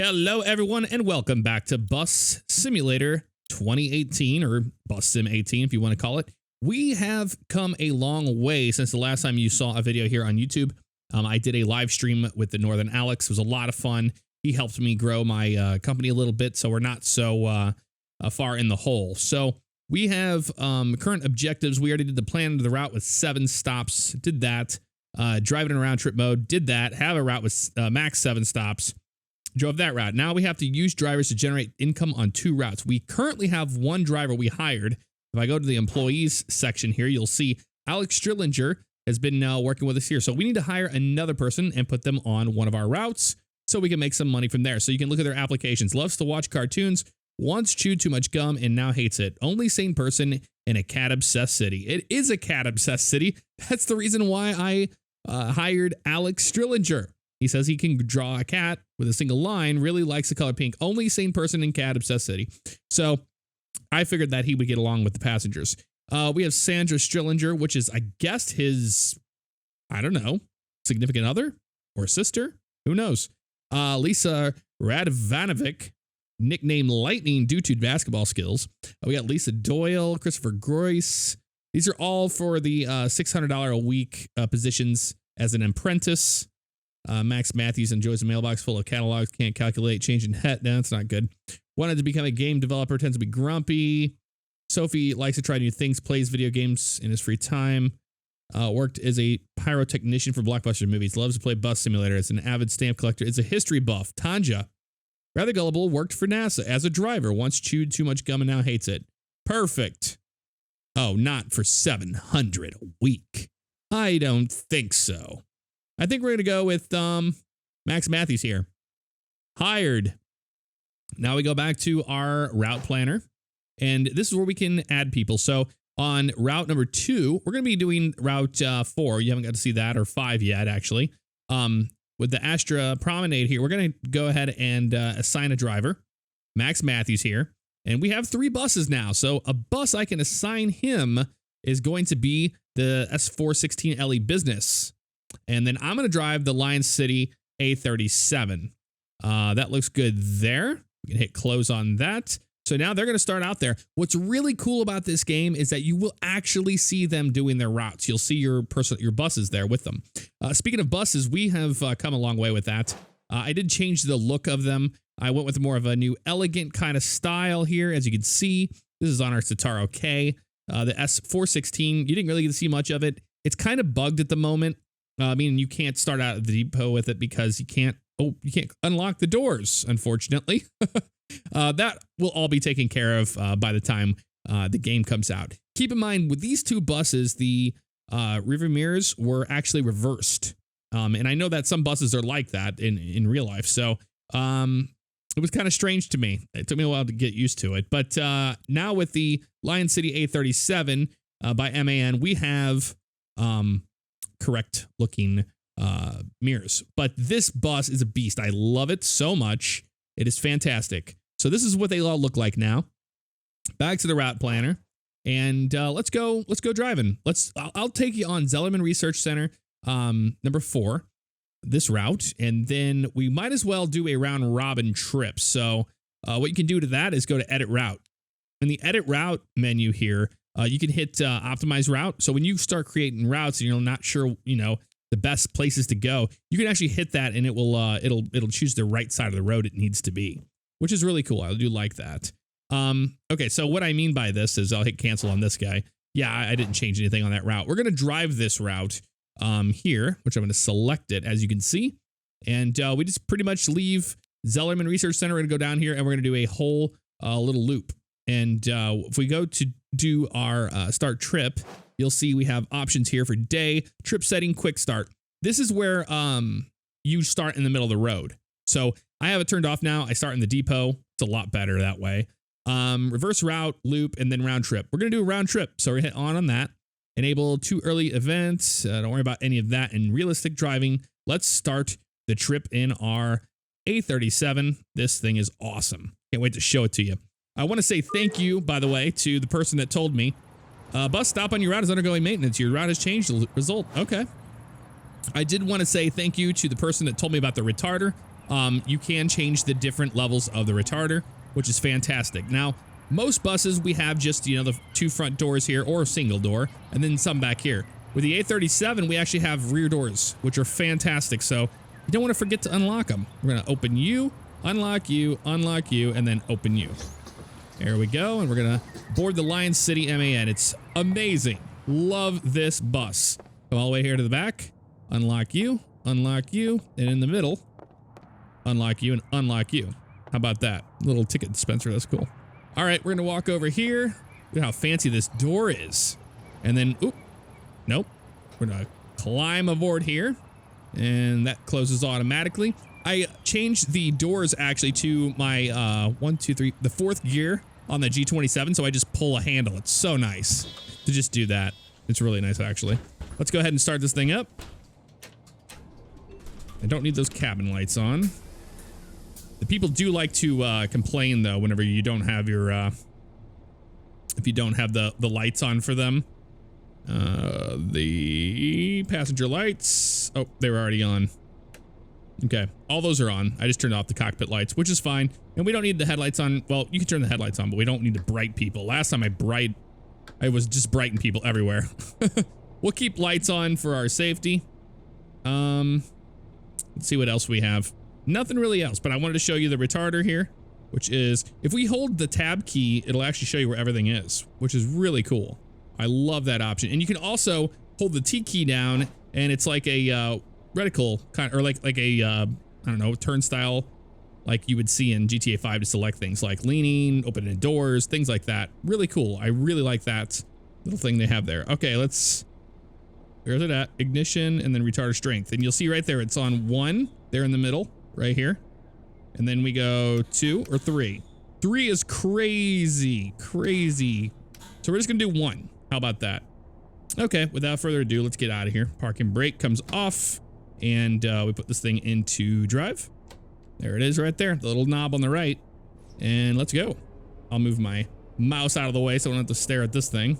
Hello, everyone, and welcome back to Bus Simulator 2018, or Bus Sim 18, if you want to call it. We have come a long way since the last time you saw a video here on YouTube. I did a live stream with the Northern Alex. It was a lot of fun. He helped me grow my company a little bit, so we're not so far in the hole. So we have current objectives. We already did the plan of the route with 7 stops. Did that. Driving in a round trip mode. Did that. Have a route with max 7 stops. Drove that route. Now we have to use drivers to generate income on 2 routes. We currently have 1 driver we hired. If I go to the employees section here, you'll see Alex Strillinger has been working with us here. So we need to hire another person and put them on one of our routes so we can make some money from there. So you can look at their applications. Loves to watch cartoons, once chewed too much gum, and now hates it. Only sane person in a cat-obsessed city. It is a cat-obsessed city. That's the reason why I hired Alex Strillinger. He says he can draw a cat with a single line, really likes the color pink, only sane person in cat-obsessed city. So I figured that he would get along with the passengers. We have Sandra Strillinger, which is, I guess, his, I don't know, significant other or sister? Who knows? Lisa Radvanovic, nicknamed Lightning due to basketball skills. We got Lisa Doyle, Christopher Groyce. These are all for the $600 a week positions as an apprentice. Max Matthews enjoys a mailbox full of catalogs, can't calculate, changing het. No, that's not good. Wanted to become a game developer, tends to be grumpy. Sophie likes to try new things, plays video games in his free time. Worked as a pyrotechnician for blockbuster movies, loves to play bus simulator, is an avid stamp collector, is a history buff. Tanja, rather gullible, worked for NASA as a driver, once chewed too much gum and now hates it. Perfect. Oh, not for $700 a week. I don't think so. I think we're going to go with Max Matthews here. Hired. Now we go back to our route planner. And this is where we can add people. So on route number 2, we're going to be doing route 4. You haven't got to see that, or 5 yet, actually. With the Astra Promenade here, we're going to go ahead and assign a driver. Max Matthews here. And we have 3 buses now. So a bus I can assign him is going to be the S416 LE Business. And then I'm going to drive the Lion City A37. That looks good there. We can hit close on that. So now they're going to start out there. What's really cool about this game is that you will actually see them doing their routes. You'll see your buses there with them. Speaking of buses, we have come a long way with that. I did change the look of them. I went with more of a new elegant kind of style here. As you can see, this is on our Citaro K. The S416, you didn't really get to see much of it. It's kind of bugged at the moment. I mean, you can't start out at the depot with it because you can't unlock the doors, unfortunately. That will all be taken care of by the time the game comes out. Keep in mind, with these 2 buses, the rearview mirrors were actually reversed. And I know that some buses are like that in real life. So it was kind of strange to me. It took me a while to get used to it. But now with the Lion City A37 by MAN, we have correct looking mirrors. But this bus is a beast. I love it so much. It is fantastic. So this is what they all look like now. Back to the route planner, and let's go driving. I'll take you on Zellerman Research Center, number 4, this route, and then we might as well do a round robin trip. So what you can do to that is go to edit route. In the edit route menu here, you can hit optimize route. So when you start creating routes and you're not sure, the best places to go, you can actually hit that and it will it'll choose the right side of the road it needs to be, which is really cool. I do like that. Okay, so what I mean by this is I'll hit cancel on this guy. Yeah, I didn't change anything on that route. We're going to drive this route here, which I'm going to select it, as you can see. And we just pretty much leave Zellerman Research Center. We're going to go down here and we're going to do a whole little loop. And if we go to do our start trip, you'll see we have options here for day, trip setting, quick start. This is where you start in the middle of the road. So I have it turned off now. I start in the depot. It's a lot better that way. Reverse route, loop, and then round trip. We're going to do a round trip. So we're hit on that. Enable too early events. Don't worry about any of that in realistic driving. Let's start the trip in our A37. This thing is awesome. Can't wait to show it to you. I want to say thank you, by the way, to the person that told me, bus stop on your route is undergoing maintenance. Your route has changed the result. Okay. I did want to say thank you to the person that told me about the retarder. you can change the different levels of the retarder, which is fantastic. Now, most buses, we have just, you know, the 2 front doors here or a single door, and then some back here. With the A37, we actually have rear doors, which are fantastic. So you don't want to forget to unlock them. We're going to open you, unlock you, and then open you. There we go. And we're going to board the Lion City MAN. It's amazing. Love this bus. Come all the way here to the back. Unlock you, and in the middle, unlock you and unlock you. How about that? Little ticket dispenser. That's cool. All right, we're going to walk over here. Look how fancy this door is. And then, oop, nope. We're going to climb aboard here. And that closes automatically. I changed the doors actually to my 1, 2, 3, the 4th gear on the G27. So I just pull a handle. It's so nice to just do that. It's really nice, actually. Let's go ahead and start this thing up. I don't need those cabin lights on. The people do like to complain, though, whenever you don't have your, if you don't have the lights on for them. The passenger lights. Oh, they were already on. Okay, all those are on. I just turned off the cockpit lights, which is fine. And we don't need the headlights on. Well, you can turn the headlights on, but we don't need to bright people. Last time I was just brighting people everywhere. We'll keep lights on for our safety. Let's see what else we have. Nothing really else, but I wanted to show you the retarder here, which is, if we hold the tab key, it'll actually show you where everything is, which is really cool. I love that option. And you can also hold the T key down, and it's like a reticle kind, or like a I don't know, turnstile, like you would see in GTA 5 to select things like leaning, opening doors, things like that. Really cool. I really like that little thing they have there. Okay, let's. Where's it at? Ignition and then retarder strength. And you'll see right there, it's on 1 there in the middle, right here. And then we go 2 or 3. 3 is crazy, crazy. So we're just gonna do 1. How about that? Okay, without further ado, let's get out of here. Parking brake comes off, and we put this thing into drive. There it is right there, the little knob on the right. And let's go. I'll move my mouse out of the way so I don't have to stare at this thing.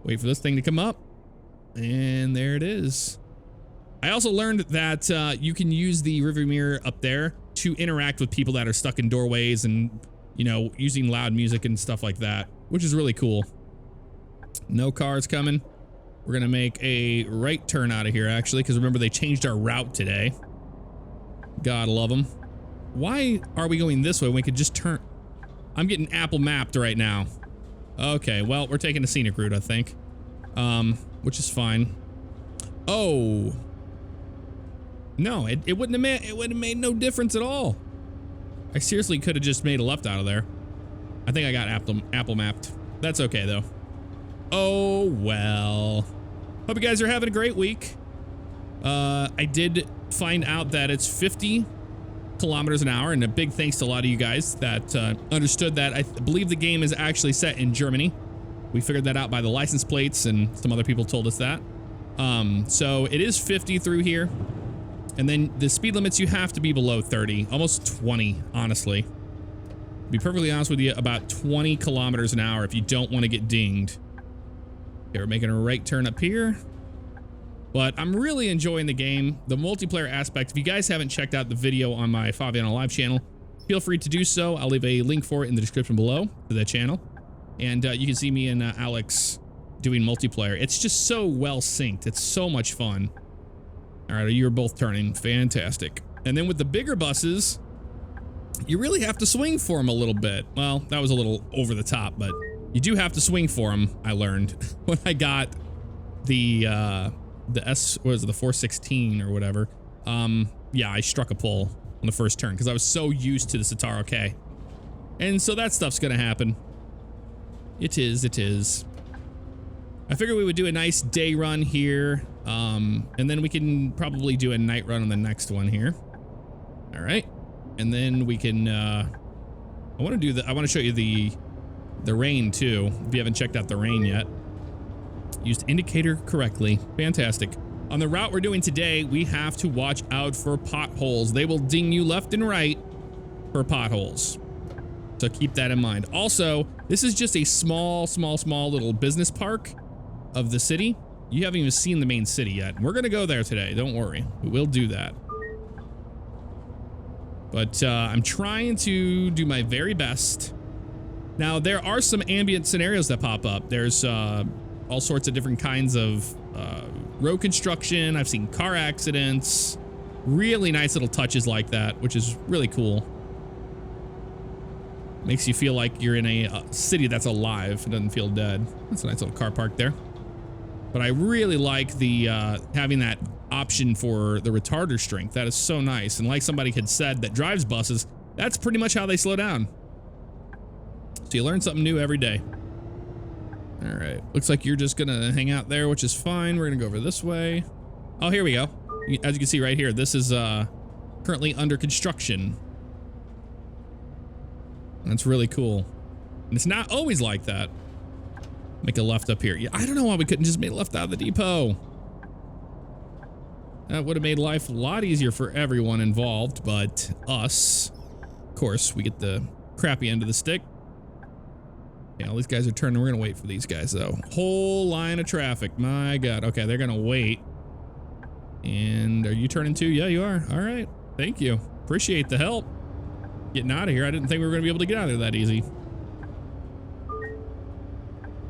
Wait for this thing to come up. And there it is. I also learned that you can use the rearview mirror up there to interact with people that are stuck in doorways and, you know, using loud music and stuff like that, which is really cool. No cars coming. We're going to make a right turn out of here, actually, because remember, they changed our route today. God love them. Why are we going this way when we could just turn? I'm getting Apple mapped right now. Okay, well, we're taking a scenic route, I think. Which is fine. Oh. No, it wouldn't have made no difference at all. I seriously could have just made a left out of there. I think I got Apple mapped. That's okay, though. Oh, well. Hope you guys are having a great week. I did find out that it's 50 kilometers an hour, and a big thanks to a lot of you guys that understood that. I believe the game is actually set in Germany. We figured that out by the license plates, and some other people told us that. So it is 50 through here. And then the speed limits, you have to be below 30, almost 20, honestly. To be perfectly honest with you, about 20 kilometers an hour if you don't want to get dinged. Okay, we're making a right turn up here. But I'm really enjoying the game, the multiplayer aspect. If you guys haven't checked out the video on my Fabiano Live channel, feel free to do so. I'll leave a link for it in the description below to that channel. And you can see me and Alex doing multiplayer. It's just so well synced. It's so much fun. All right, you're both turning. Fantastic. And then with the bigger buses, you really have to swing for them a little bit. Well, that was a little over the top, but you do have to swing for them, I learned. When I got the S, what was it, the 416 or whatever. Yeah, I struck a pole on the first turn because I was so used to the Citaro K. And so that stuff's gonna happen. It is, it is. I figured we would do a nice day run here, and then we can probably do a night run on the next one here. All right, and then we can. I want to show you the rain too. If you haven't checked out the rain yet, used indicator correctly. Fantastic. On the route we're doing today, we have to watch out for potholes. They will ding you left and right for potholes. So keep that in mind. Also, this is just a small little business park of the city. You haven't even seen the main city yet. We're gonna go there today. Don't worry. We will do that. But I'm trying to do my very best. Now, there are some ambient scenarios that pop up. There's all sorts of different kinds of road construction. I've seen car accidents. Really nice little touches like that, which is really cool. Makes you feel like you're in a city that's alive. It doesn't feel dead. That's a nice little car park there. But I really like the having that option for the retarder strength. That is so nice. And like somebody had said that drives buses, that's pretty much how they slow down. So you learn something new every day. All right. Looks like you're just going to hang out there, which is fine. We're going to go over this way. Oh, here we go. As you can see right here, this is currently under construction. That's really cool. And it's not always like that. Make a left up here. Yeah, I don't know why we couldn't just make a left out of the depot. That would have made life a lot easier for everyone involved, but us, of course, we get the crappy end of the stick. Yeah, all these guys are turning. We're going to wait for these guys, though. Whole line of traffic. My God. Okay, they're going to wait. And are you turning too? Yeah, you are. All right. Thank you. Appreciate the help. Getting out of here. I didn't think we were going to be able to get out of there that easy.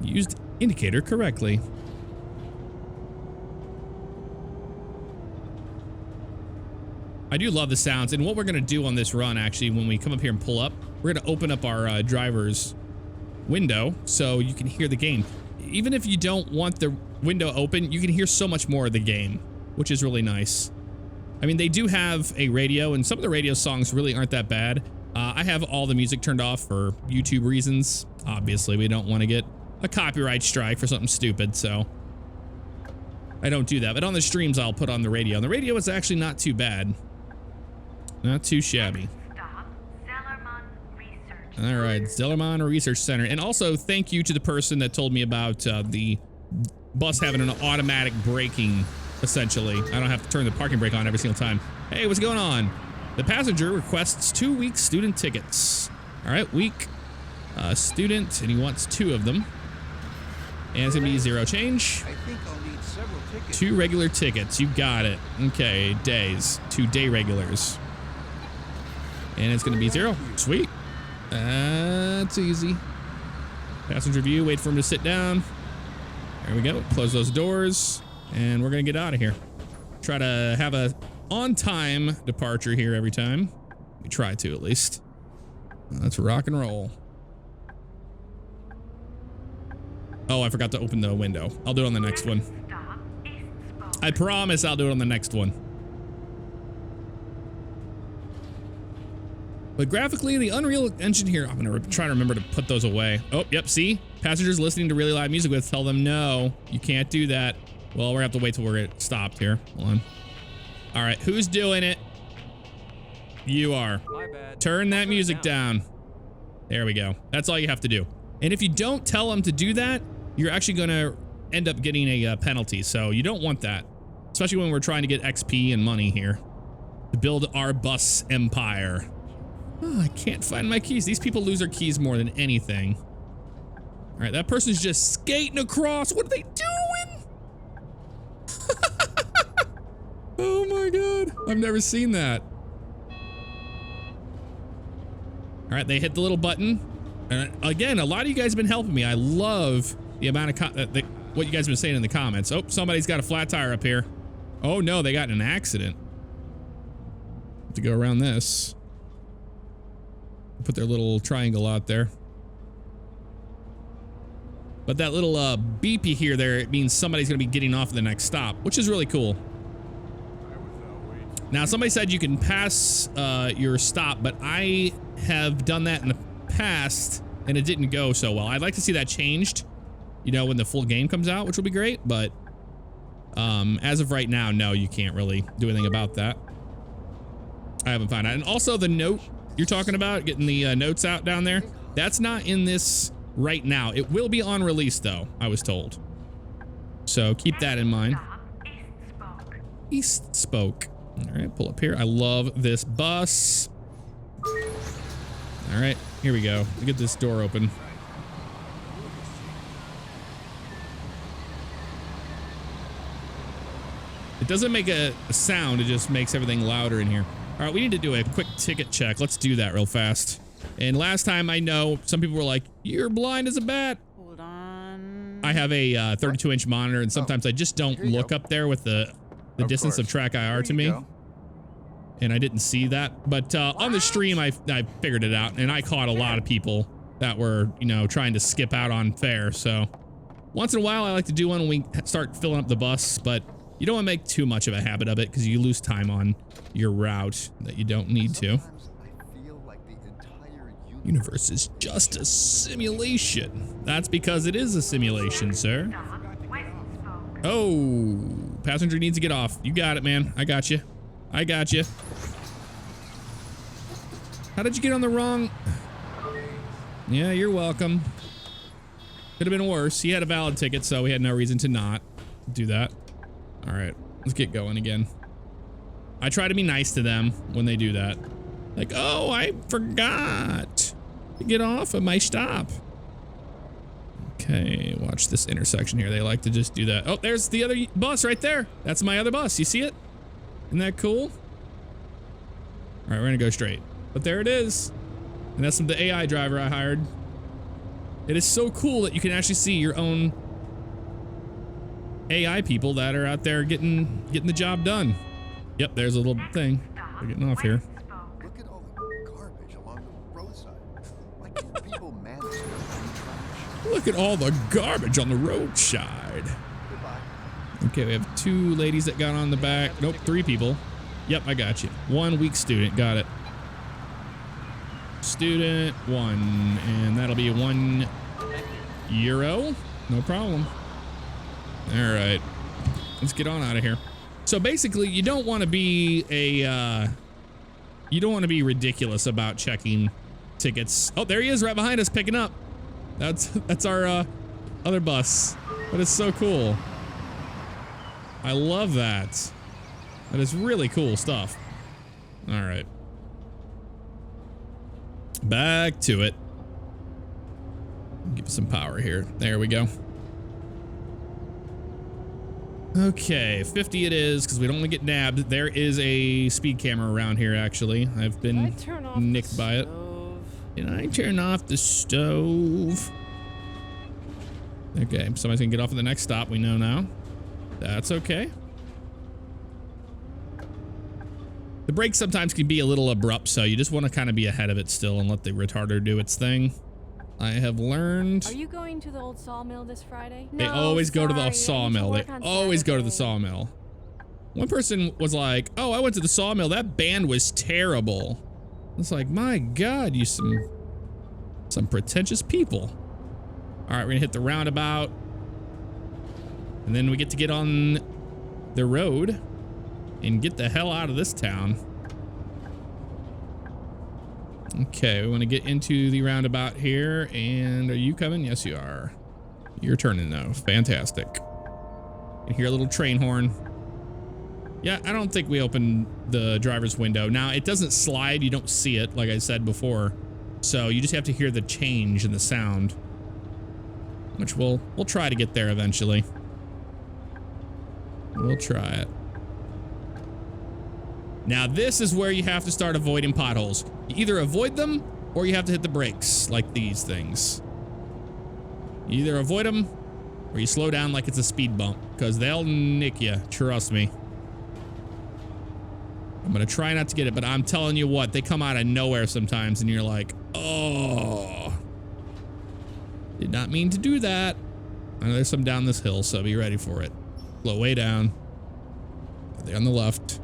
Used indicator correctly. I do love the sounds. And what we're going to do on this run, actually, when we come up here and pull up, we're going to open up our driver's window so you can hear the game. Even if you don't want the window open, you can hear so much more of the game, which is really nice. I mean, they do have a radio, and some of the radio songs really aren't that bad. I have all the music turned off for YouTube reasons. Obviously, we don't want to get a copyright strike for something stupid, so I don't do that. But on the streams, I'll put on the radio. And the radio is actually not too bad. Not too shabby. All right, Zellerman Research Center. And also, thank you to the person that told me about the bus having an automatic braking, essentially. I don't have to turn the parking brake on every single time. Hey, what's going on? The passenger requests 2-week student tickets. All right, week student, and he wants 2 of them. And it's gonna be 0 change. I think I'll need several tickets. 2 regular tickets. You got it. Okay, days. 2 day regulars. And it's gonna be 0. Sweet. That's easy. Passenger view. Wait for him to sit down. There we go. Close those doors, and we're gonna get out of here. Try to have a on-time departure here every time. We try to, at least. Let's rock and roll. Oh, I forgot to open the window. I'll do it on the next one. I promise I'll do it on the next one. But graphically, the Unreal Engine here, I'm going to try to remember to put those away. Oh, yep, see? Passengers listening to really loud music with, tell them no, you can't do that. Well, we're going to have to wait till we're stopped here. Hold on. All right, who's doing it? You are. My bad. Turn that music down. There we go. That's all you have to do. And if you don't tell them to do that, you're actually going to end up getting a penalty. So you don't want that, especially when we're trying to get XP and money here to build our bus empire. Oh, I can't find my keys. These people lose their keys more than anything. All right, that person's just skating across. What are they doing? Oh my God, I've never seen that. All right, they hit the little button. And again, a lot of you guys have been helping me. I love the amount of what you guys have been saying in the comments. Oh, somebody's got a flat tire up here. Oh no, they got in an accident. Have to go around this. Put their little triangle out there. But that little beepy here there, it means somebody's going to be getting off at the next stop, which is really cool. Now, somebody said you can pass your stop, but I have done that in the past and it didn't go so well. I'd like to see that changed, you know, when the full game comes out, which will be great. But as of right now, no, you can't really do anything about that. I haven't found out. And also the note you're talking about, getting the notes out down there, that's not in this right now. It will be on release though, I was told. So keep that in mind. East Spoke. All right, pull up here. I love this bus. All right, here we go. We get this door open. It doesn't make a sound, it just makes everything louder in here. All right, we need to do a quick ticket check. Let's do that real fast. And last time, I know some people were like, "You're blind as a bat." Hold on. I have a 32-inch monitor, and sometimes I just don't look up there with the distance of track IR to me. And I didn't see that. But on the stream, I figured it out, and I caught a lot of people that were, you know, trying to skip out on fare. So once in a while, I like to do one when we start filling up the bus, but you don't want to make too much of a habit of it because you lose time on your route that you don't need to. Universe is just a simulation. That's because it is a simulation, sir. Oh, passenger needs to get off. You got it, man. I got you. I got you. How did you get on the wrong? Yeah, you're welcome. Could have been worse. He had a valid ticket, so we had no reason to not do that. All right, let's get going again. I try to be nice to them when they do that. Like, oh, I forgot to get off of my stop. Okay, watch this intersection here. They like to just do that. Oh, there's the other bus right there. That's my other bus. You see it? Isn't that cool? All right, we're gonna go straight. But there it is. And that's the AI driver I hired. It is so cool that you can actually see your own AI people that are out there getting the job done. Yep, there's a little thing. We're getting off here. Look at all the garbage along the roadside. Why can't people manage their own trash? Look at all the garbage on the roadside. Goodbye. Okay, we have 2 ladies that got on the back. Nope, 3 people. Yep, I got you. 1 weak student. Got it. Student 1, and that'll be €1. No problem. All right, let's get on out of here. So basically, you don't want to be ridiculous about checking tickets. Oh, there he is, right behind us, picking up. That's our other bus. That is so cool. I love that. That is really cool stuff. All right. Back to it. Give it some power here. There we go. Okay, 50 it is, because we don't want to get nabbed. There is a speed camera around here, actually. I've been nicked by it. Can I turn off the stove? Okay, somebody's gonna get off at the next stop, we know now. That's okay. The brakes sometimes can be a little abrupt, so you just want to kind of be ahead of it still and let the retarder do its thing. I have learned. Are you going to the old sawmill this Friday? They always go to the sawmill. They always go to the sawmill. One person was like, "Oh, I went to the sawmill. That band was terrible." It's like, my God, you some pretentious people. All right, we're gonna hit the roundabout, and then we get to get on the road and get the hell out of this town. Okay, we want to get into the roundabout here, and are you coming? Yes, you are. You're turning though. Fantastic. You hear a little train horn. Yeah, I don't think we opened the driver's window. Now, it doesn't slide. You don't see it, like I said before. So you just have to hear the change in the sound, which we'll try to get there eventually. We'll try it. Now, this is where you have to start avoiding potholes. You either avoid them or you have to hit the brakes like these things. You either avoid them or you slow down like it's a speed bump, because they'll nick you. Trust me. I'm going to try not to get it, but I'm telling you what, they come out of nowhere sometimes and you're like, oh, did not mean to do that. I know there's some down this hill, so be ready for it. Slow way down. They're on the left.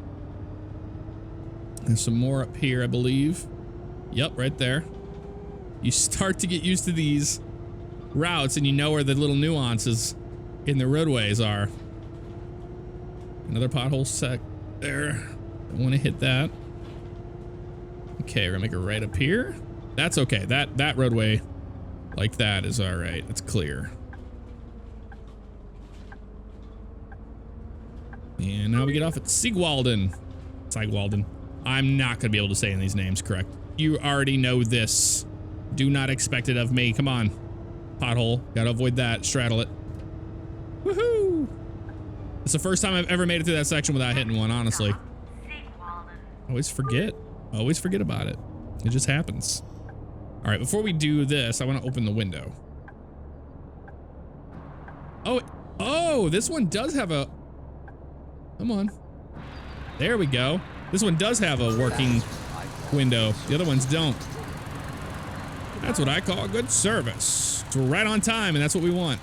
There's some more up here, I believe. Yep, right there. You start to get used to these routes and you know where the little nuances in the roadways are. Another pothole sec there. Don't want to hit that. Okay, we're gonna make it right up here. That's okay. That roadway like that is all right. It's clear. And now we get off at Sigwalden. I'm not gonna be able to say any of these names correct. You already know this. Do not expect it of me. Come on. Pothole. Gotta avoid that. Straddle it. Woohoo! It's the first time I've ever made it through that section without hitting one, honestly. Always forget. Always forget about it. It just happens. All right, before we do this, I want to open the window. Oh, this one does have a... Come on. There we go. This one does have a working window. The other ones don't. That's what I call good service. It's right on time, and that's what we want.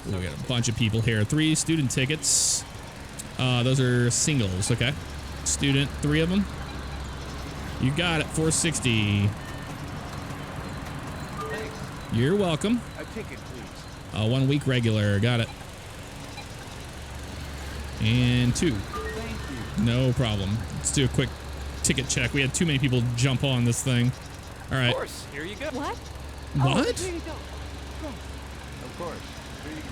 We got a bunch of people here. 3 student tickets. Those are singles, okay. Student, 3 of them. You got it, 460. Thanks. You're welcome. A ticket, please. 1 week regular, got it. And 2. Thank you. No problem. Let's do a quick ticket check. We had too many people jump on this thing. All right. Of course, here you go. What? What? Here you go. Of course.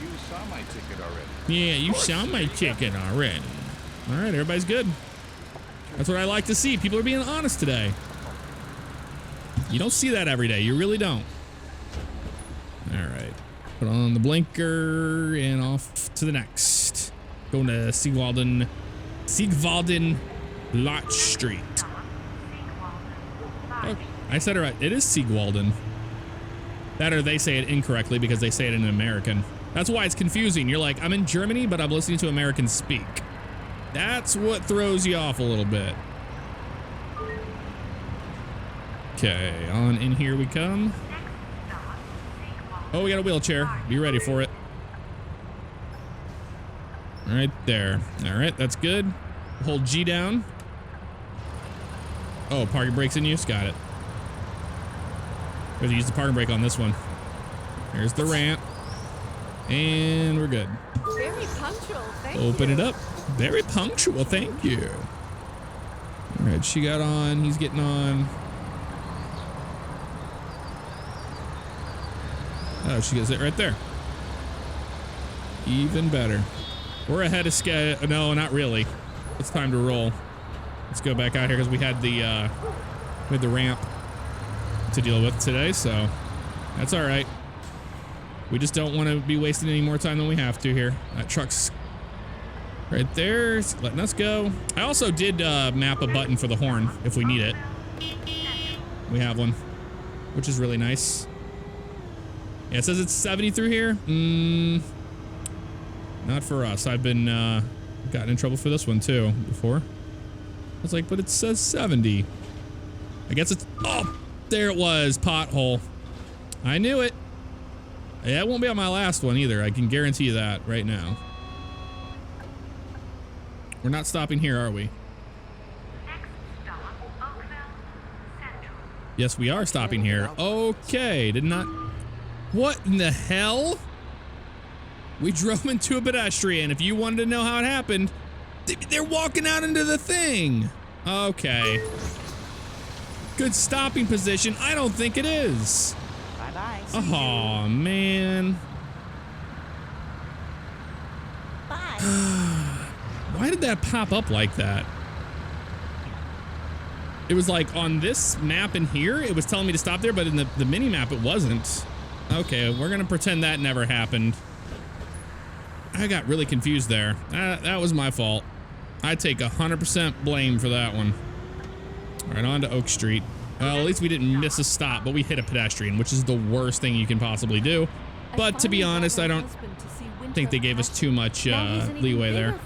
You saw my ticket already. Yeah, you saw my ticket already. All right, everybody's good. That's what I like to see. People are being honest today. You don't see that every day. You really don't. All right. Put on the blinker and off to the next. Going to Sigvalden Lot Street. Oh, I said it right. It is Sigvalden. That or they say it incorrectly because they say it in American. That's why it's confusing. You're like, I'm in Germany, but I'm listening to Americans speak. That's what throws you off a little bit. Okay, on in here we come. Oh, we got a wheelchair. Be ready for it. Right there. All right, that's good. Hold G down. Oh, parking brake's in use. Got it. We have to use the parking brake on this one. There's the ramp. And we're good. Very punctual. Thank you. Open it up. Very punctual. Thank you. All right, she got on. He's getting on. Oh, she gets it right there. Even better. We're ahead of schedule. No, not really. It's time to roll. Let's go back out here because we had the ramp to deal with today, so that's all right. We just don't want to be wasting any more time than we have to here. That truck's right there, it's letting us go. I also did map a button for the horn if we need it. We have one, which is really nice. Yeah, it says it's 70 through here. Not for us. I've been gotten in trouble for this one too before. I was like, but it says 70. I guess it's, oh, there it was, pothole. I knew it. Yeah, it won't be on my last one either. I can guarantee you that right now. We're not stopping here, are we? Yes, we are stopping here. Okay, did not. What in the hell? We drove into a pedestrian. If you wanted to know how it happened, they're walking out into the thing. Okay. Good stopping position. I don't think it is. Bye-bye. Oh, man. Bye. Why did that pop up like that? It was like on this map in here, it was telling me to stop there, but in the mini map, it wasn't. Okay, we're going to pretend that never happened. I got really confused there. That was my fault. I take 100% blame for that one. All right, on to Oak Street. Well, at least we didn't miss a stop, but we hit a pedestrian, which is the worst thing you can possibly do. But to be honest, I don't think they gave us too much leeway there.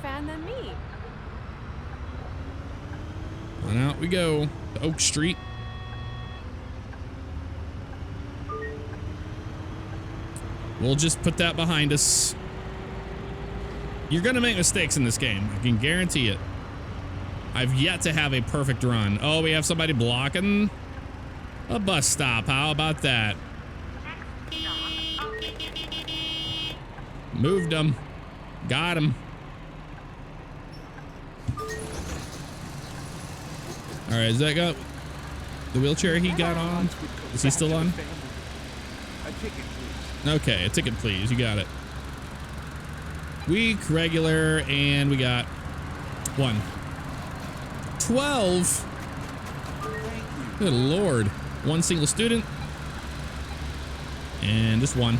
On out we go to Oak Street. We'll just put that behind us. You're gonna make mistakes in this game. I can guarantee it. I've yet to have a perfect run. Oh, we have somebody blocking a bus stop. How about that? Moved him. Got him. All right, is that got the wheelchair he got on? Is he still on? A ticket, please. Okay, a ticket, please. You got it. Week, regular, and we got 1. 12. Good Lord. 1 single student. And just 1.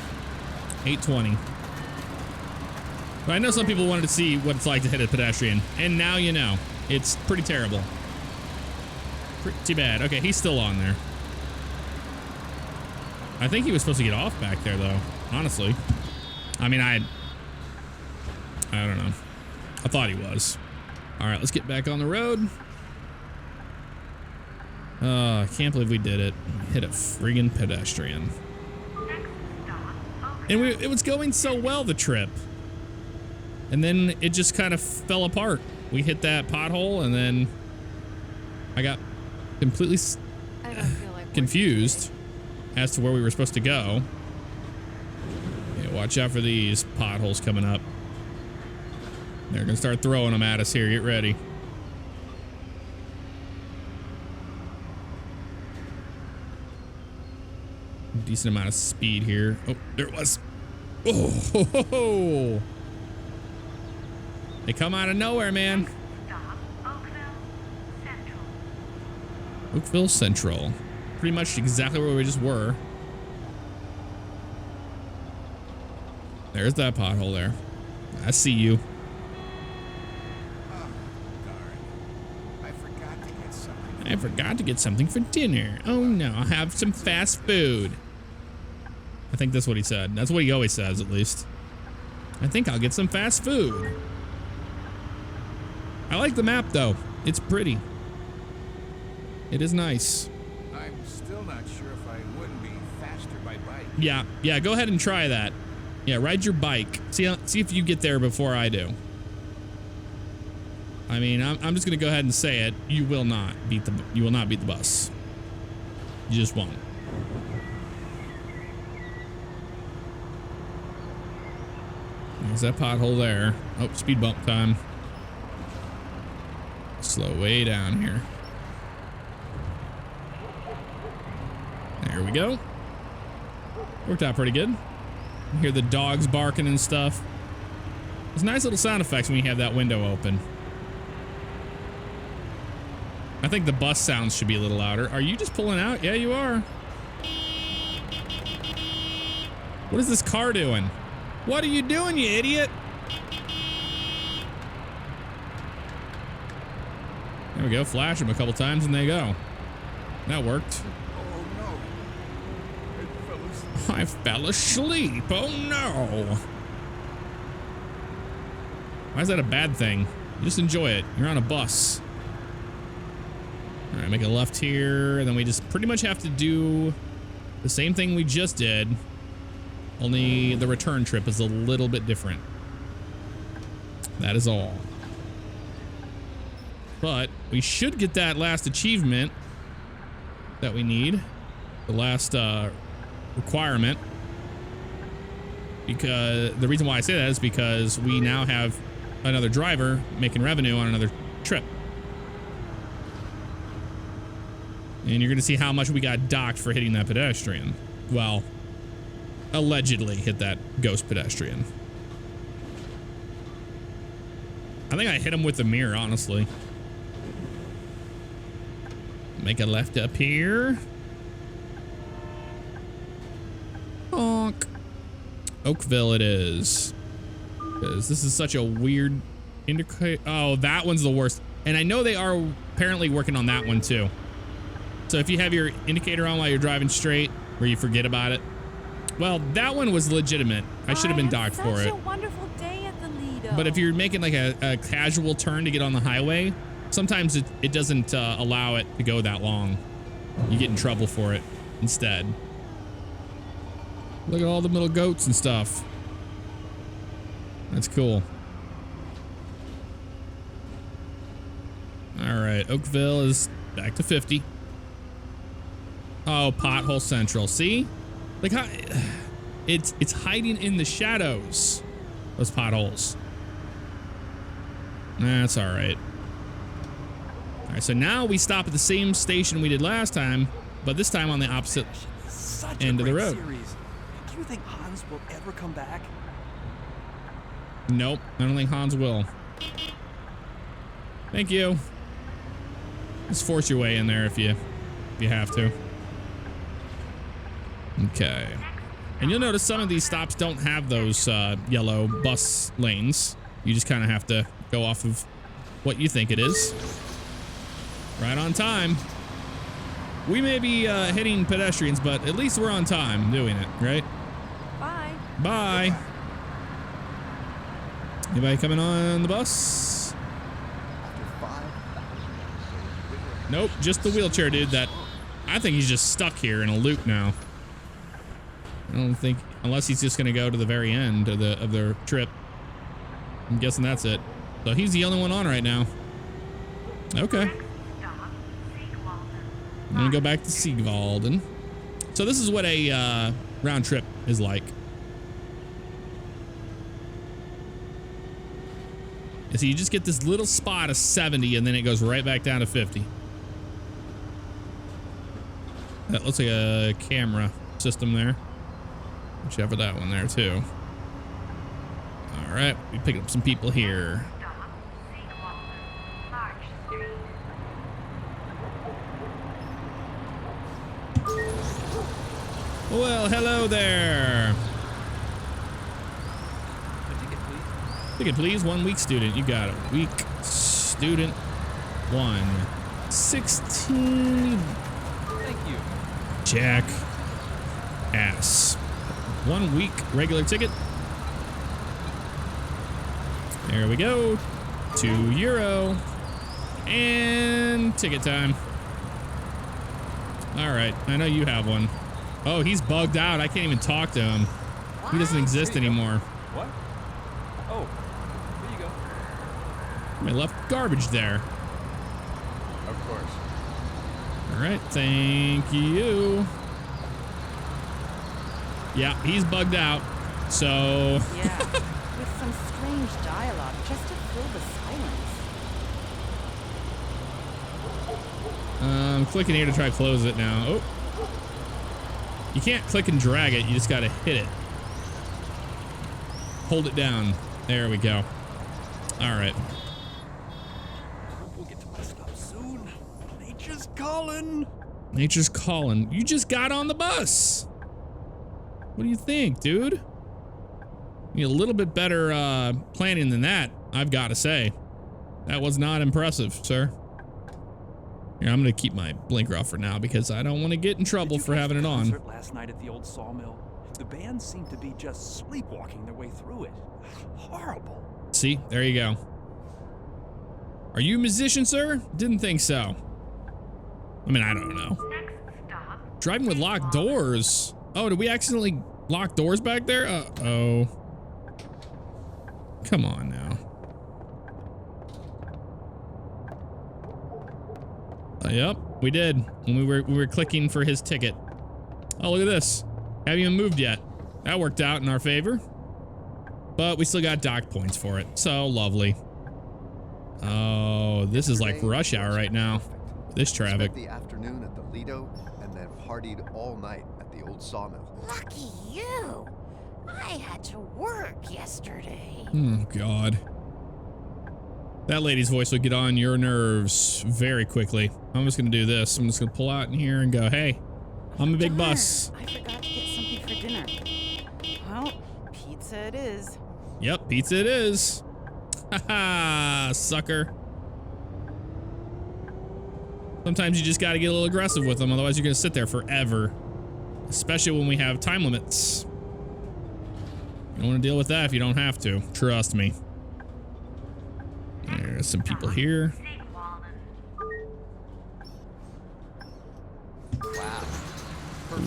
820. But I know some people wanted to see what it's like to hit a pedestrian. And now you know. It's pretty terrible. Pretty bad. Okay, he's still on there. I think he was supposed to get off back there, though. Honestly. I mean, I don't know. I thought he was. All right, let's get back on the road. I can't believe we did it. Hit a friggin' pedestrian. And it was going so well, the trip. And then it just kind of fell apart. We hit that pothole, and then I got completely I don't feel like confused as to where we were supposed to go. Yeah, watch out for these potholes coming up. They're gonna start throwing them at us here. Get ready. Decent amount of speed here. Oh, there it was. Oh, ho, ho, ho. They come out of nowhere, man. Oakville Central. Pretty much exactly where we just were. There's that pothole there. I see you. Oh, darn. I forgot to get something. I forgot to get something for dinner. Oh no, I'll have some fast food. I think that's what he said. That's what he always says, at least. I think I'll get some fast food. I like the map, though. It's pretty. It is nice. I'm still not sure if I wouldn't be faster by bike. Yeah, go ahead and try that. Yeah, ride your bike. See if you get there before I do. I mean, I'm just gonna go ahead and say it. You will not beat the bus. You just won't. There's that pothole there. Oh, speed bump time. Slow way down here. There we go. Worked out pretty good. You hear the dogs barking and stuff. There's nice little sound effects when you have that window open. I think the bus sounds should be a little louder. Are you just pulling out? Yeah, you are. What is this car doing? What are you doing, you idiot? There we go. Flash them a couple times and they go. That worked. Oh no. I fell asleep. Oh no. Why is that a bad thing? You just enjoy it. You're on a bus. All right, make a left here. And then we just pretty much have to do the same thing we just did. Only the return trip is a little bit different. That is all. But we should get that last achievement that we need. The last requirement. Because the reason why I say that is because we now have another driver making revenue on another trip. And you're going to see how much we got docked for hitting that pedestrian. Well, allegedly hit that ghost pedestrian. I think I hit him with the mirror, honestly. Make a left up here. Honk. Oakville it is. Because this is such a weird indicator. Oh, that one's the worst. And I know they are apparently working on that one too. So if you have your indicator on while you're driving straight, where you forget about it. Well, that one was legitimate. I should have been docked for it. Such a wonderful day at the Lido. But if you're making like a casual turn to get on the highway, sometimes it doesn't allow it to go that long. You get in trouble for it instead. Look at all the little goats and stuff. That's cool. All right, Oakville is back to 50. Oh, pothole central. See? Like how it's hiding in the shadows. Those potholes. That's all right. All right, so now we stop at the same station we did last time, but this time on the opposite end of the road. Series. Do you think Hans will ever come back? Nope, I don't think Hans will. Thank you. Just force your way in there if you have to. Okay. And you'll notice some of these stops don't have those yellow bus lanes. You just kind of have to go off of what you think it is. Right on time. We may be hitting pedestrians, but at least we're on time doing it, right? Bye. Bye. Anybody coming on the bus? After 5,000 Nope, just the wheelchair dude that I think he's just stuck here in a loop now. I don't think, unless he's just gonna go to the very end of their trip. I'm guessing that's it. So he's the only one on right now. Okay. I'm gonna go back to Siegwalden. So this is what a round trip is like. And so you just get this little spot of 70 and then it goes right back down to 50. That looks like a camera system there. Watch out for that one there too. All right, we picked up some people here. Well, hello there. Ticket, please. 1 week student. You got it. Week student 1. 16. Thank you. Jack ass. 1 week regular ticket. There we go. €2. And ticket time. All right. I know you have one. Oh, he's bugged out. I can't even talk to him. He doesn't exist anymore. What? Oh, here you go. I left garbage there. Of course. All right. Thank you. Yeah, he's bugged out. So. Yeah, with some strange dialogue just to fill the silence. I'm clicking here to try to close it now. Oh. You can't click and drag it. You just got to hit it. Hold it down. There we go. All right. We'll get to my stop soon. Nature's calling. Nature's calling. You just got on the bus. What do you think, dude? You need a little bit better planning than that, I've got to say. That was not impressive, sir. Here, I'm gonna keep my blinker off for now because I don't want to get in trouble for having it on. Concert last night at the old sawmill. The band seemed to be just sleepwalking their way through it. Horrible. See, there you go. Are you a musician, sir? Didn't think so. I mean, I don't know. Driving with locked doors. Oh, did we accidentally lock doors back there? Uh-oh. Come on now. Yep, we did when we were clicking for his ticket. Oh, look at this. Haven't even moved yet. That worked out in our favor. But we still got dock points for it. So lovely. Oh, this is like rush hour right now. This traffic. Spent the afternoon at the Lido and then partied all night at the old sawmill. Lucky you. I had to work yesterday. Oh, God. That lady's voice would get on your nerves very quickly. I'm just going to do this. I'm just going to pull out in here and go, hey, I'm a big bus. I forgot to get something for dinner. Well, pizza it is. Yep, pizza it is. Haha, sucker. Sometimes you just got to get a little aggressive with them. Otherwise, you're going to sit there forever. Especially when we have time limits. You don't want to deal with that if you don't have to. Trust me. There's some people here.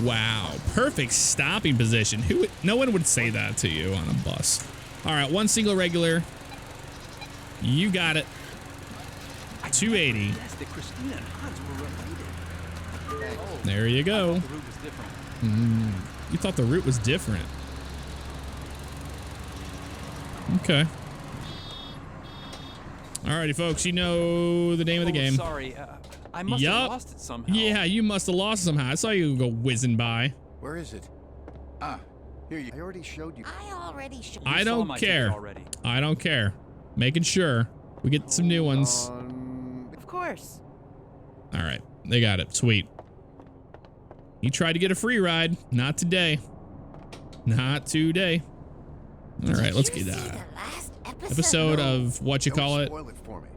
Wow, perfect stopping position. No one would say that to you on a bus. All right, one single regular. You got it. 280. Yes, that Christina and Hans were related. There you go. The route was different. You thought the route was different. Okay. Alrighty, folks, you know the name of the game. Sorry, I must have lost it somehow. Yeah, you must have lost it somehow. I saw you go whizzing by. Where is it? Ah, here you. I already showed you. I You saw don't my ticket care. already. I don't care. Making sure we get some new ones. Of course. All right, they got it. Sweet. You tried to get a free ride. Not today. Not today. All right, let's get that. Episode of what you call it. Spoil it for me.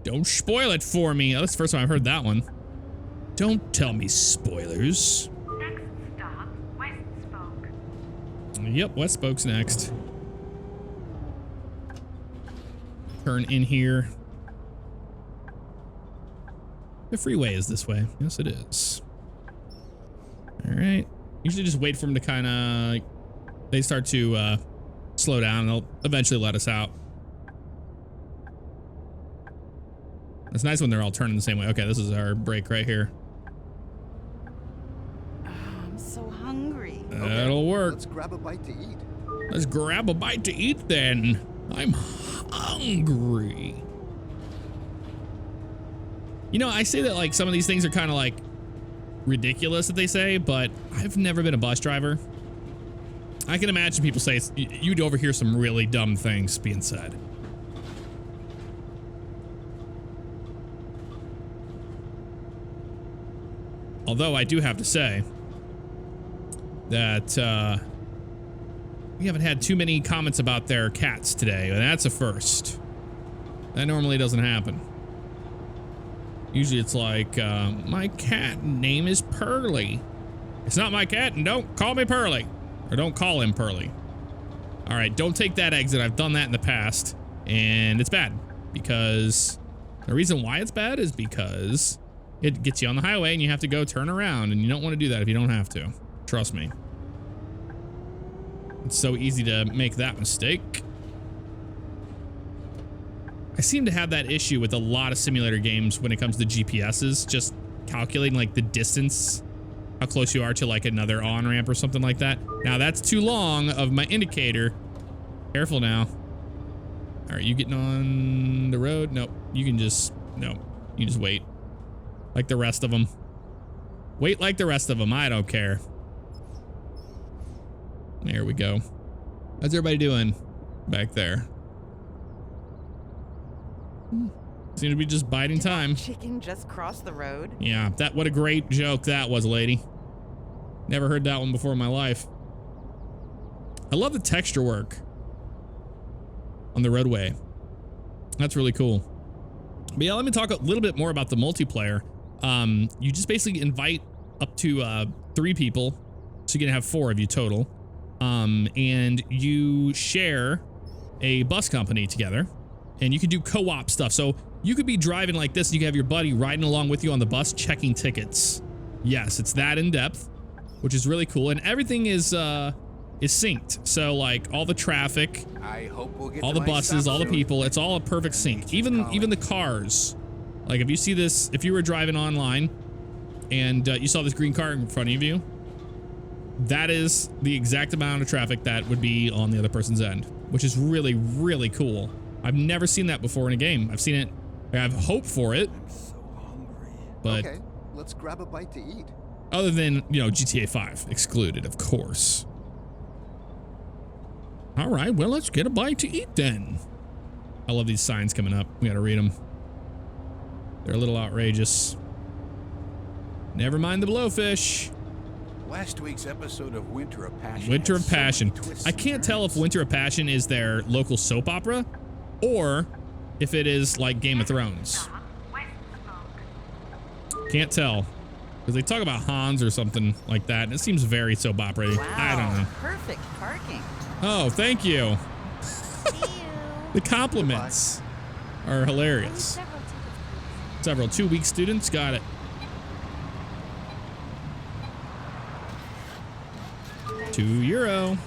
Don't spoil it for me. Oh, that's the first time I've heard that one. Don't tell me spoilers. Next stop, West Spoke. Yep, West Spoke's next. Turn in here. The freeway is this way. Yes, it is. All right. Usually just wait for them to kind of... They start to slow down and they'll eventually let us out. It's nice when they're all turning the same way. Okay, this is our break right here. I'm so hungry. That'll work. Let's grab a bite to eat. Let's grab a bite to eat then. I'm hungry. You know, I say that like some of these things are kind of like ridiculous that they say, but I've never been a bus driver. I can imagine people say you'd overhear some really dumb things being said. Although I do have to say that we haven't had too many comments about their cats today, and that's a first. That normally doesn't happen. Usually it's like, my cat name is Pearly. It's not my cat, and don't call me Pearly. Or don't call him Pearly. All right, don't take that exit. I've done that in the past, and it's bad. Because the reason why it's bad is because it gets you on the highway and you have to go turn around, and you don't want to do that if you don't have to. Trust me. It's so easy to make that mistake. I seem to have that issue with a lot of simulator games when it comes to GPSs, just calculating like the distance, how close you are to like another on-ramp or something like that. Now that's too long of my indicator. Careful now. All right, you getting on the road? Nope. You can just wait. Like the rest of them. Wait like the rest of them. I don't care. There we go. How's everybody doing back there? Seem to be just biding time. Chicken just crossed the road. Yeah, what a great joke that was, lady. Never heard that one before in my life. I love the texture work on the roadway. That's really cool. But yeah, let me talk a little bit more about the multiplayer. You just basically invite up to 3 people, so you can have 4 of you total. And you share a bus company together, and you can do co-op stuff. So you could be driving like this, and you can have your buddy riding along with you on the bus checking tickets. Yes, it's that in depth, which is really cool, and everything is synced. So like all the traffic, I hope we'll get all to the my buses, stop all the soon. people, it's all a perfect sync. Even the cars. Like if you see this, if you were driving online and you saw this green car in front of you, that is the exact amount of traffic that would be on the other person's end, which is really, really cool. I've never seen that before in a game. I've seen it, I have hope for it, I'm so hungry. but Okay, let's grab a bite to eat. other than, you know, GTA 5 excluded, of course. All right, well, let's get a bite to eat then. I love these signs coming up. We gotta read them. They're a little outrageous. Never mind the blowfish. Last week's episode of Winter of Passion. Winter had of so many Passion. twists I and can't tell if turns. Winter of Passion is their local soap opera or if it is like Game of Thrones. Stop, West Spoke. Can't tell. Because they talk about Hans or something like that, and it seems very soap opera-y. Wow. I don't know. Perfect parking. Oh, thank you. See you. The compliments are hilarious. Several tickets, Several 2-week students, got it. €2.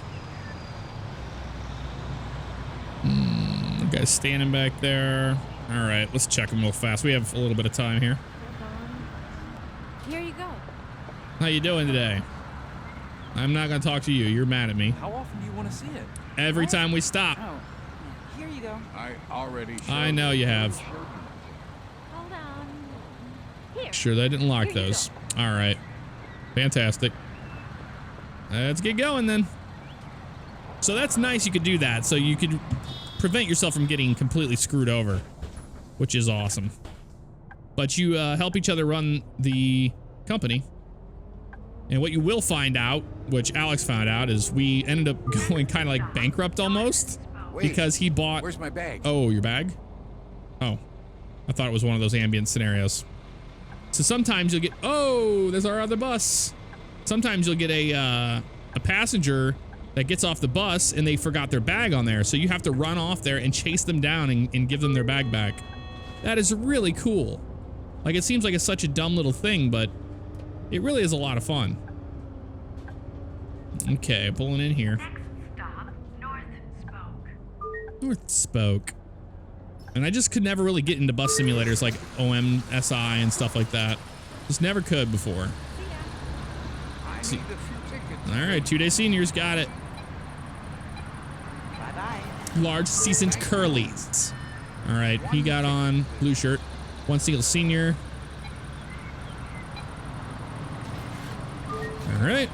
The guy's standing back there. All right, let's check him real fast. We have a little bit of time here. please. Here you go. How you doing today? I'm not gonna talk to you. You're mad at me. How often do you want to see it? Every time we stop. Oh, here you go. I already showed I know you have. Hold on. Here. Sure, they didn't lock Here you those. All right. Fantastic. Let's get going then. So that's nice you could do that. So you could prevent yourself from getting completely screwed over, which is awesome. But you help each other run the company. And what you will find out, which Alex found out, is we ended up going kind of like bankrupt almost Wait, because he bought... Where's my bag? Oh, your bag? Oh, I thought it was one of those ambient scenarios. So sometimes you'll get, oh, there's our other bus. Sometimes you'll get a passenger that gets off the bus and they forgot their bag on there. So you have to run off there and chase them down and give them their bag back. That is really cool. Like, it seems like it's such a dumb little thing, but it really is a lot of fun. Okay, pulling in here. Next stop, North Spoke. North Spoke. And I just could never really get into bus simulators like OMSI and stuff like that. Just never could before. I need a few tickets. All right, 2-day seniors got it. Bye-bye. Large seasoned curlies. All right, he got on blue shirt. One single senior. All right.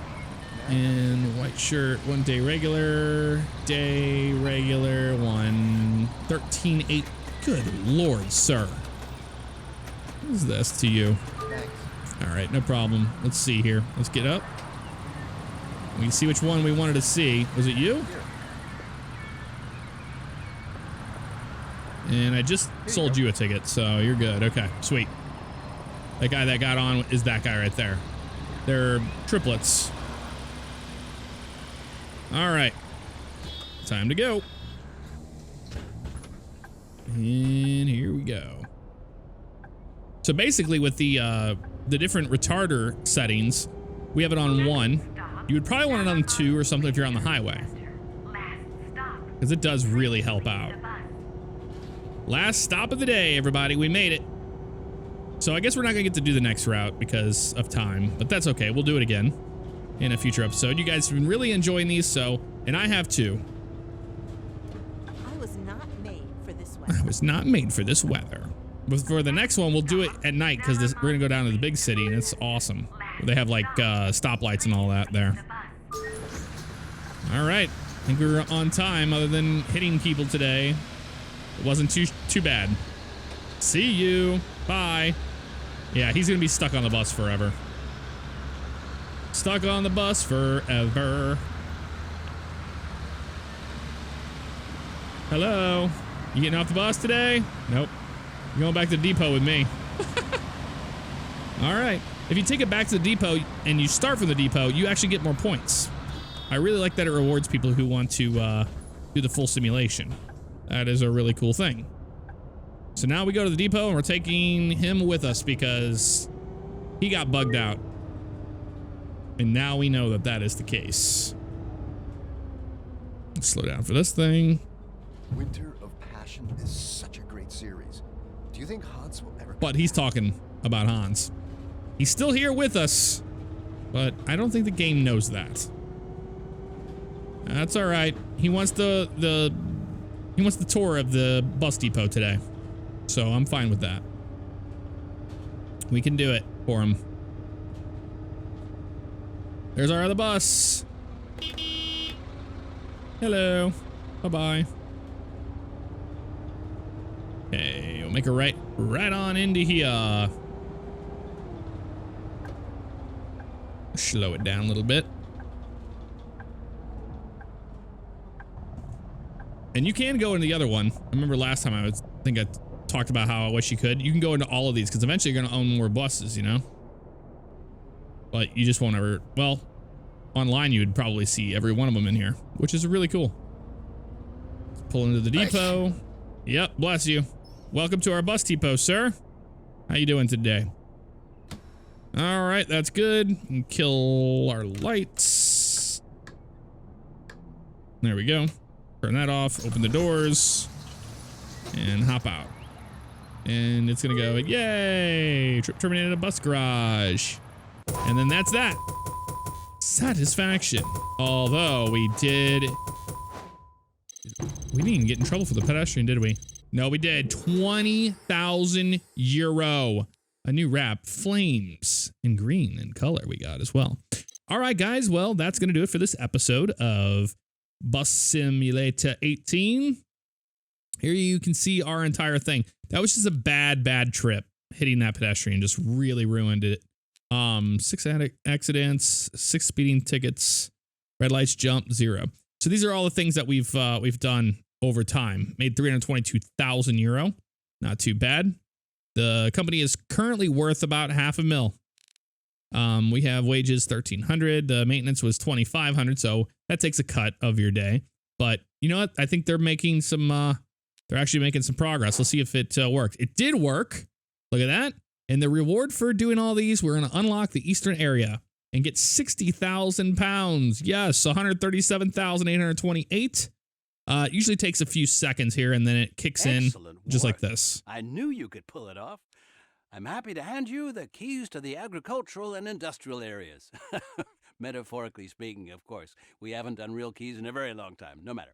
And white shirt, 1 day regular, 1 13-8. Good Lord, sir. What is this to you? Thanks. All right, no problem. Let's see here. Let's get up. We can see which one we wanted to see. Was it you? And I just sold you a ticket, so you're good. Okay, sweet. That guy that got on is that guy right there. They're triplets. All right, time to go. And here we go. So basically with the different retarder settings, we have it on 1. You would probably want it on 2 or something if you're on the highway, Last stop. because it does really help out. The bus. Last stop of the day, everybody. We made it. So I guess we're not gonna get to do the next route because of time, but that's okay. We'll do it again in a future episode. You guys have been really enjoying these, and I have too. I was not made for this I weather. was not made for this weather. But for the next one, we'll do it at night because we're gonna go down to the big city and it's awesome. They have like stoplights and all that there. The bus. All right, I think we were on time other than hitting people today. It wasn't too bad. See you. Bye. Yeah, he's gonna be stuck on the bus forever. Stuck on the bus forever. Hello. You getting off the bus today? Nope. You're going back to the depot with me. All right. If you take it back to the depot and you start from the depot, you actually get more points. I really like that it rewards people who want to do the full simulation. That is a really cool thing. So now we go to the depot and we're taking him with us because he got bugged out. And now we know that that is the case. Let's slow down for this thing. Winter of Passion is such a great series. Do you think Hans will ever? But he's talking about Hans. He's still here with us, but I don't think the game knows that. That's all right. He wants the tour of the bus depot today. So I'm fine with that. We can do it for him. There's our other bus. Hello. Bye-bye. Okay, we'll make a right on into here. Slow it down a little bit. And you can go into the other one. I remember last time I think I talked about how I wish you could. You can go into all of these because eventually you're going to own more buses, you know? But you just won't ever, well, online you would probably see every one of them in here, which is really cool. Let's pull into the depot. Yep, bless you. Welcome to our bus depot, sir. How you doing today? All right, that's good. And kill our lights. There we go. Turn that off, open the doors, and hop out. And it's gonna go, yay! Trip terminated at bus garage. And then that's that. Satisfaction. Although we didn't even get in trouble for the pedestrian, did we? No, we did. 20,000 euro. A new wrap, flames in green in color we got as well. All right, guys. Well, that's going to do it for this episode of Bus Simulator 18. Here you can see our entire thing. That was just a bad trip. Hitting that pedestrian just really ruined it. 6 accidents, 6 speeding tickets, red lights, jump, 0. So these are all the things that we've done over time. Made 322,000 euro. Not too bad. The company is currently worth about $500,000. We have wages $1,300. The maintenance was $2,500, so that takes a cut of your day. But you know what? I think they're making some. They're actually making some progress. Let's see if it worked. It did work. Look at that. And the reward for doing all these, we're going to unlock the eastern area and get 60,000 pounds. Yes, 137,828. It usually takes a few seconds here, and then it kicks Excellent in just like work. this. I knew you could pull it off. I'm happy to hand you the keys to the agricultural and industrial areas. Metaphorically speaking, of course. We haven't done real keys in a very long time. No matter.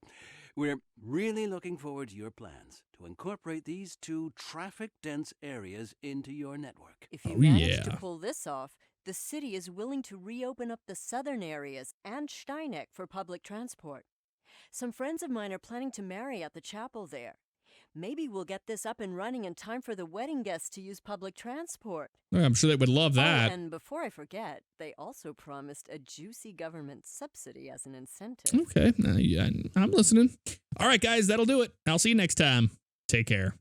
We're really looking forward to your plans to incorporate these two traffic-dense areas into your network. If you Oh, manage yeah. to pull this off, the city is willing to reopen up the southern areas and Steineck for public transport. Some friends of mine are planning to marry at the chapel there. Maybe we'll get this up and running in time for the wedding guests to use public transport. I'm sure they would love that. Oh, and before I forget, they also promised a juicy government subsidy as an incentive. Okay, yeah, I'm listening. All right, guys, that'll do it. I'll see you next time. Take care.